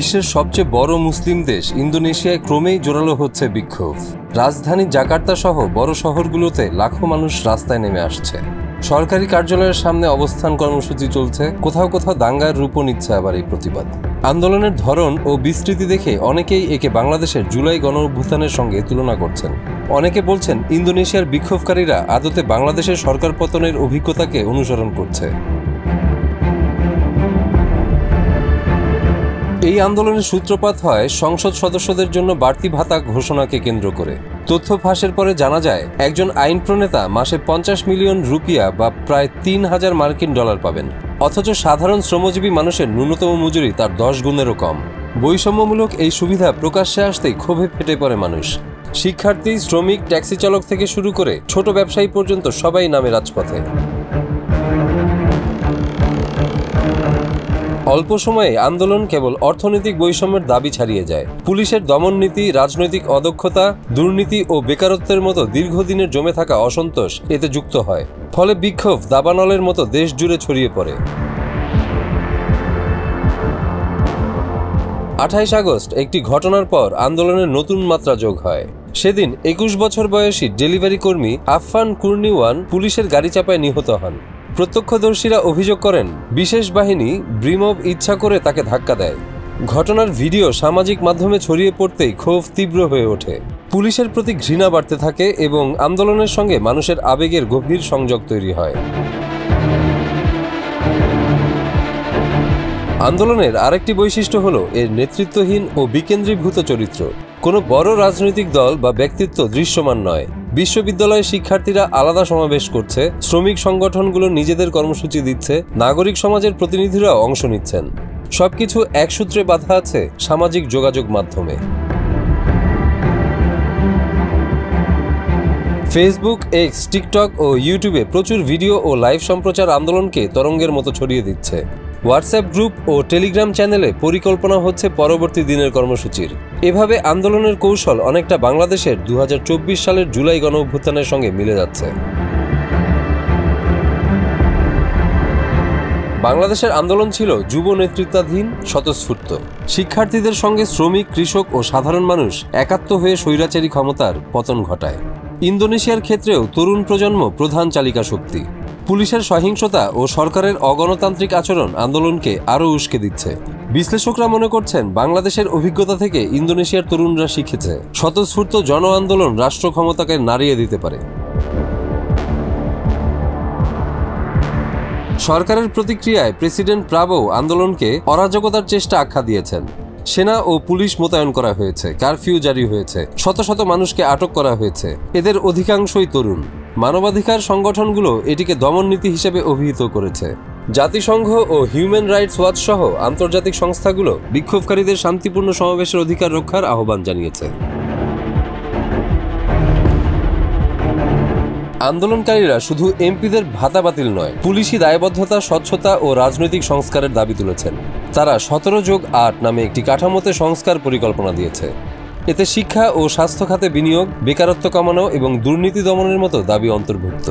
বিশ্বের সবচেয়ে বড় মুসলিম দেশ ইন্দোনেশিয়ায় ক্রমেই জোরালো হচ্ছে বিক্ষোভ। রাজধানী জাকার্তা সহ বড় শহরগুলোতে লাখো মানুষ রাস্তায় নেমে আসছে। সরকারি কার্যালয়ের সামনে অবস্থান কর্মসূচি চলছে, কোথাও কোথাও দাঙ্গার রূপও নিচ্ছে আবার এই প্রতিবাদ। আন্দোলনের ধরন ও বিস্তৃতি দেখে অনেকেই একে বাংলাদেশের জুলাই গণঅভ্যুত্থানের সঙ্গে তুলনা করছেন। অনেকে বলছেন ইন্দোনেশিয়ার বিক্ষোভকারীরা আদতে বাংলাদেশের সরকার পতনের অভিজ্ঞতাকে অনুসরণ করছে। এই আন্দোলনের সূত্রপাত হয় সংসদ সদস্যদের জন্য বাড়তি ভাতা ঘোষণাকে কেন্দ্র করে। তথ্য ফাঁসের পরে জানা যায় একজন আইন প্রণেতা মাসে 50 মিলিয়ন রুপিয়া বা প্রায় 3000 মার্কিন ডলার পাবেন, অথচ সাধারণ শ্রমজীবী মানুষের ন্যূনতম মজুরি তার 10 গুণেরও কম। বৈষম্যমূলক এই সুবিধা প্রকাশ্যে আসতেই ক্ষোভে ফেটে পড়ে মানুষ। শিক্ষার্থী, শ্রমিক, ট্যাক্সি চালক থেকে শুরু করে ছোট ব্যবসায়ী পর্যন্ত সবাই নামে রাজপথে। অল্প সময়ে আন্দোলন কেবল অর্থনৈতিক বৈষম্যের দাবি ছাড়িয়ে যায়। পুলিশের দমন নীতি, রাজনৈতিক অদক্ষতা, দুর্নীতি ও বেকারত্বের মতো দীর্ঘদিনের জমে থাকা অসন্তোষ এতে যুক্ত হয়। ফলে বিক্ষোভ দাবানলের মতো দেশ জুড়ে ছড়িয়ে পড়ে। 28 আগস্ট একটি ঘটনার পর আন্দোলনের নতুন মাত্রা যোগ হয়। সেদিন 21 বছর বয়সী ডেলিভারি কর্মী আফফান কুর্নিওয়ান পুলিশের গাড়ি চাপায় নিহত হন। প্রত্যক্ষদর্শীরা অভিযোগ করেন বিশেষ বাহিনী ব্রিমভ ইচ্ছা করে তাকে ধাক্কা দেয়। ঘটনার ভিডিও সামাজিক মাধ্যমে ছড়িয়ে পড়তেই ক্ষোভ তীব্র হয়ে ওঠে। পুলিশের প্রতি ঘৃণা বাড়তে থাকে এবং আন্দোলনের সঙ্গে মানুষের আবেগের গভীর সংযোগ তৈরি হয়। আন্দোলনের আরেকটি বৈশিষ্ট্য হল এর নেতৃত্বহীন ও বিকেন্দ্রীভূত চরিত্র। কোনো বড় রাজনৈতিক দল বা ব্যক্তিত্ব দৃশ্যমান নয়। বিশ্ববিদ্যালয়ের শিক্ষার্থীরা আলাদা সমাবেশ করছে, শ্রমিক সংগঠনগুলো নিজেদের কর্মসূচি দিচ্ছে, নাগরিক সমাজের প্রতিনিধিরাও অংশ নিচ্ছেন। সবকিছু এক সূত্রে বাঁধা আছে সামাজিক যোগাযোগ মাধ্যমে। ফেসবুক, এক্স, টিকটক ও ইউটিউবে প্রচুর ভিডিও ও লাইভ সম্প্রচার আন্দোলনকে তরঙ্গের মতো ছড়িয়ে দিচ্ছে। হোয়াটসঅ্যাপ গ্রুপ ও টেলিগ্রাম চ্যানেলে পরিকল্পনা হচ্ছে পরবর্তী দিনের কর্মসূচির। এভাবে আন্দোলনের কৌশল অনেকটা বাংলাদেশের 2024 সালের জুলাই গণঅভ্যুত্থানের সঙ্গে মিলে যাচ্ছে। বাংলাদেশের আন্দোলন ছিল যুব নেতৃত্বাধীন, স্বতঃস্ফূর্ত। শিক্ষার্থীদের সঙ্গে শ্রমিক, কৃষক ও সাধারণ মানুষ একাত্ম হয়ে স্বৈরাচারী ক্ষমতার পতন ঘটায়। ইন্দোনেশিয়ার ক্ষেত্রেও তরুণ প্রজন্ম প্রধান চালিকা শক্তি। পুলিশের সহিংসতা ও সরকারের অগণতান্ত্রিক আচরণ আন্দোলনকে আরও উস্কে দিচ্ছে। বিশ্লেষকরা মনে করছেন বাংলাদেশের অভিজ্ঞতা থেকে ইন্দোনেশিয়ার তরুণরা শিখেছে স্বতঃস্ফূর্ত জন আন্দোলন রাষ্ট্র ক্ষমতাকে নাড়িয়ে দিতে পারে। সরকারের প্রতিক্রিয়ায় প্রেসিডেন্ট প্রাবো আন্দোলনকে অরাজকতার চেষ্টা আখ্যা দিয়েছেন। সেনা ও পুলিশ মোতায়েন করা হয়েছে, কারফিউ জারি হয়েছে, শত শত মানুষকে আটক করা হয়েছে। এদের অধিকাংশই তরুণ। মানবাধিকার সংগঠনগুলো এটিকে দমন নীতি হিসেবে অভিহিত করেছে। জাতিসংঘ ও হিউম্যান রাইটস ওয়াচ সহ আন্তর্জাতিক সংস্থাগুলো বিক্ষোভকারীদের শান্তিপূর্ণ সমাবেশের অধিকার রক্ষার আহ্বান জানিয়েছে। আন্দোলনকারীরা শুধু এমপিদের ভাতা বাতিল নয়, পুলিশি দায়বদ্ধতা, স্বচ্ছতা ও রাজনৈতিক সংস্কারের দাবি তুলেছেন। তারা 17+8 নামে একটি কাঠামোতে সংস্কার পরিকল্পনা দিয়েছে। এতে শিক্ষা ও স্বাস্থ্য খাতে বিনিয়োগ, বেকারত্ব কমানো এবং দুর্নীতি দমনের মতো দাবি অন্তর্ভুক্ত।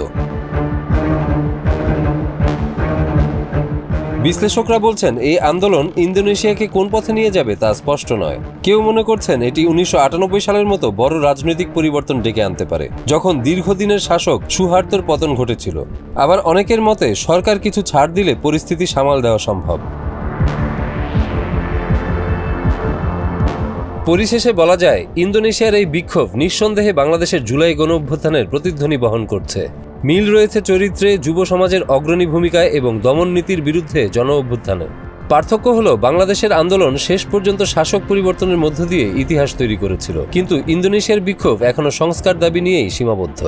বিশ্লেষকরা বলছেন এই আন্দোলন ইন্দোনেশিয়াকে কোন পথে নিয়ে যাবে তা স্পষ্ট নয়। কেউ মনে করছেন এটি 1998 সালের মতো বড় রাজনৈতিক পরিবর্তন ডেকে আনতে পারে, যখন দীর্ঘদিনের শাসক সুহার্তোর পতন ঘটেছিল। আবার অনেকের মতে সরকার কিছু ছাড় দিলে পরিস্থিতি সামাল দেওয়া সম্ভব। পরিশেষে বলা যায় ইন্দোনেশিয়ার এই বিক্ষোভ নিঃসন্দেহে বাংলাদেশের জুলাই গণঅভ্যুত্থানের প্রতিধ্বনি বহন করছে। মিল রয়েছে চরিত্রে, যুব সমাজের অগ্রণী ভূমিকায় এবং দমন নীতির বিরুদ্ধে জন অভ্যুত্থানে। পার্থক্য হলো বাংলাদেশের আন্দোলন শেষ পর্যন্ত শাসক পরিবর্তনের মধ্য দিয়ে ইতিহাস তৈরি করেছিল, কিন্তু ইন্দোনেশিয়ার বিক্ষোভ এখনো সংস্কার দাবি নিয়েই সীমাবদ্ধ।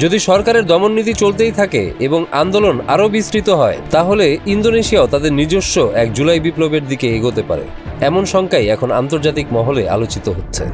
যদি সরকারের দমন নীতি চলতেই থাকে এবং আন্দোলন আরও বিস্তৃত হয়, তাহলে ইন্দোনেশিয়াও তাদের নিজস্ব এক জুলাই বিপ্লবের দিকে এগোতে পারে। এমন শঙ্কাই এখন আন্তর্জাতিক মহলে আলোচিত হচ্ছে।